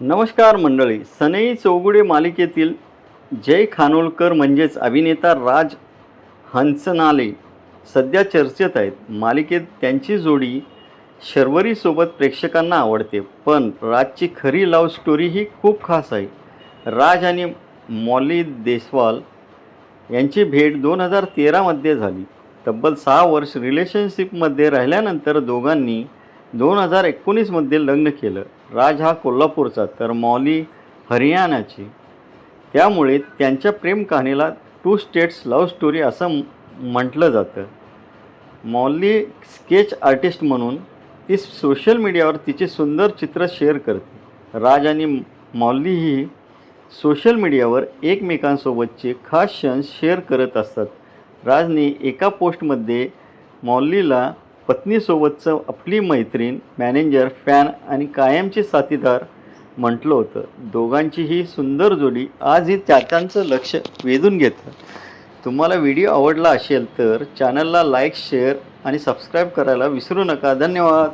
नमस्कार मंडळी. सनई चौगुडे मालिकेतील जय खानोलकर म्हणजेच अभिनेता राज हंचनाले सध्या चर्चेत आहेत. मालिकेत त्यांची जोडी शर्वरीसोबत प्रेक्षकांना आवडते, पण राजची खरी लव्ह स्टोरी ही खूप खास आहे. राज आणि मॉली देस्वाल यांची भेट 2013मध्ये झाली. तब्बल 6 वर्ष रिलेशनशिपमध्ये राहिल्यानंतर दोघांनी 2019मध्ये लग्न केलं. राज हा कोल्हापूरचा तर मॉली हरियाणाची. त्यामुळे त्यांच्या प्रेम कहाणीला टू स्टेट्स लव्ह स्टोरी असं म्हटलं जातं. मॉली स्केच आर्टिस्ट म्हणून ती सोशल मीडियावर तिचे सुंदर चित्र शेअर करते. राज आणि मॉली ही सोशल मीडियावर एकमेकांसोबतचे खास क्षण शेअर करत असतात. राजने एका पोस्टमध्ये मॉलीला पत्नीसोबतचं आपली मैत्रीण, मॅनेजर, फॅन आणि कायमचे साथीदार म्हटलं होतं. दोघांची ही सुंदर जोडी आजही चाहत्यांचं लक्ष वेधून घेतं. तुम्हाला व्हिडिओ आवडला असेल तर चॅनलला लाईक, शेअर आणि सबस्क्राईब करायला विसरू नका. धन्यवाद.